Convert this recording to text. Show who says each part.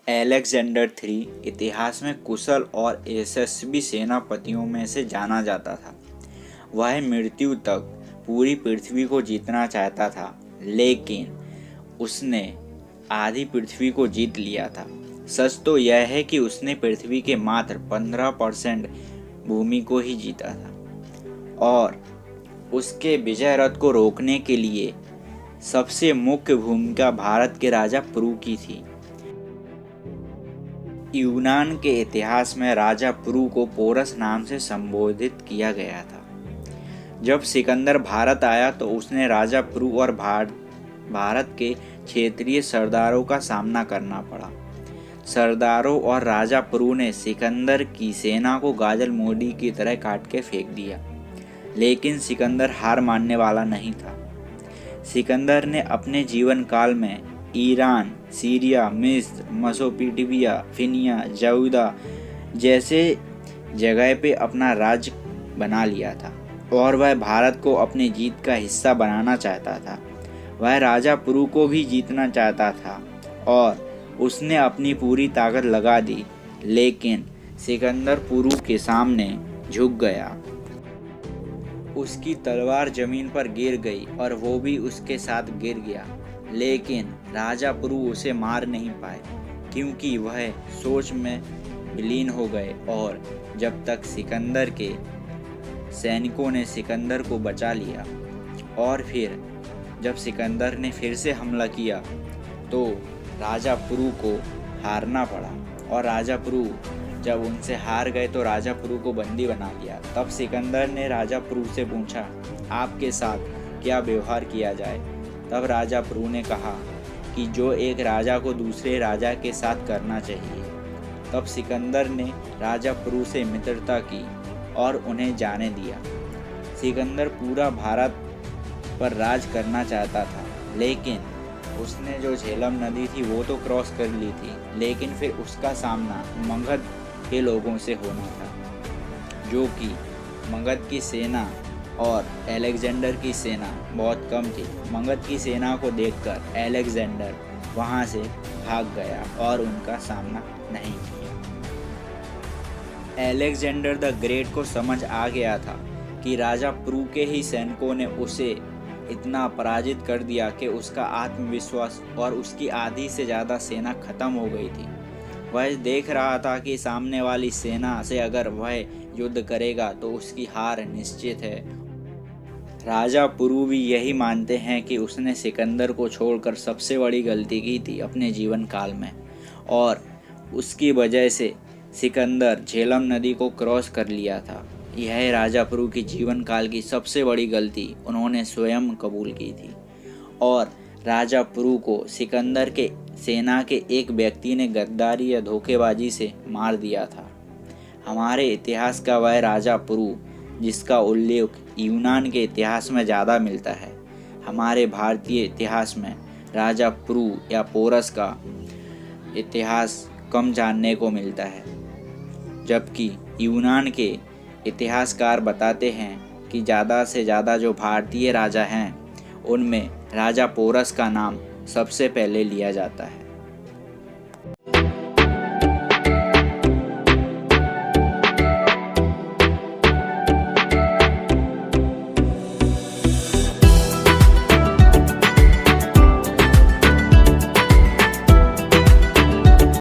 Speaker 1: Alexander III इतिहास में कुशल और यशस्वी सेनापतियों में से जाना जाता था। वह मृत्यु तक पूरी पृथ्वी को जीतना चाहता था, लेकिन उसने आधी पृथ्वी को जीत लिया था। सच तो यह है कि उसने पृथ्वी के मात्र 15% भूमि को ही जीता था और उसके विजय रथ को रोकने के लिए सबसे मुख्य भूमिका भारत के राजा पुरु की थी। यूनान के इतिहास में राजा पुरु को पोरस नाम से संबोधित किया गया था। जब सिकंदर भारत आया तो उसने राजा पुरु और भारत के क्षेत्रीय सरदारों का सामना करना पड़ा। सरदारों और राजा पुरु ने सिकंदर की सेना को गाजर मूली की तरह काट के फेंक दिया, लेकिन सिकंदर हार मानने वाला नहीं था। सिकंदर ने अपने जीवन काल में ईरान, सीरिया, मिस्र, मेसोपोटामिया, फिनिया, यहूदा जैसे जगह पे अपना राज्य बना लिया था और वह भारत को अपनी जीत का हिस्सा बनाना चाहता था। वह राजा पुरु को भी जीतना चाहता था और उसने अपनी पूरी ताकत लगा दी, लेकिन सिकंदर पुरु के सामने झुक गया। उसकी तलवार जमीन पर गिर गई और वो भी उसके साथ गिर गया, लेकिन राजा पुरु उसे मार नहीं पाए क्योंकि वह सोच में विलीन हो गए। और जब तक सिकंदर के सैनिकों ने सिकंदर को बचा लिया और फिर जब सिकंदर ने फिर से हमला किया तो राजा पुरु को हारना पड़ा और राजा पुरु जब उनसे हार गए तो राजा पुरु को बंदी बना लिया। तब सिकंदर ने राजा पुरु से पूछा, आपके साथ क्या व्यवहार किया जाए? तब राजा पुरु ने कहा कि जो एक राजा को दूसरे राजा के साथ करना चाहिए। तब सिकंदर ने राजा पुरु से मित्रता की और उन्हें जाने दिया। सिकंदर पूरा भारत पर राज करना चाहता था, लेकिन उसने जो झेलम नदी थी वो तो क्रॉस कर ली थी, लेकिन फिर उसका सामना मगध के लोगों से होना था, जो कि मगध की सेना और अलेक्जेंडर की सेना बहुत कम थी। मगध की सेना को देखकर अलेक्जेंडर वहां से भाग गया और उनका सामना नहीं किया। अलेक्जेंडर द ग्रेट को समझ आ गया था कि राजा पुरु के ही सैनिकों ने उसे इतना पराजित कर दिया कि उसका आत्मविश्वास और उसकी आधी से ज़्यादा सेना खत्म हो गई थी। वह देख रहा था कि सामने वाली सेना से अगर वह युद्ध करेगा तो उसकी हार निश्चित है। राजा पुरु भी यही मानते हैं कि उसने सिकंदर को छोड़कर सबसे बड़ी गलती की थी अपने जीवन काल में और उसकी वजह से सिकंदर झेलम नदी को क्रॉस कर लिया था। यह राजा पुरु की जीवन काल की सबसे बड़ी गलती उन्होंने स्वयं कबूल की थी और राजा पुरु को सिकंदर के सेना के एक व्यक्ति ने गद्दारी या धोखेबाजी से मार दिया था। हमारे इतिहास का वह राजा पुरु जिसका उल्लेख यूनान के इतिहास में ज़्यादा मिलता है, हमारे भारतीय इतिहास में राजा पुरु या पोरस का इतिहास कम जानने को मिलता है, जबकि यूनान के इतिहासकार बताते हैं कि ज़्यादा से ज़्यादा जो भारतीय राजा हैं उनमें राजा पोरस का नाम सबसे पहले लिया जाता है।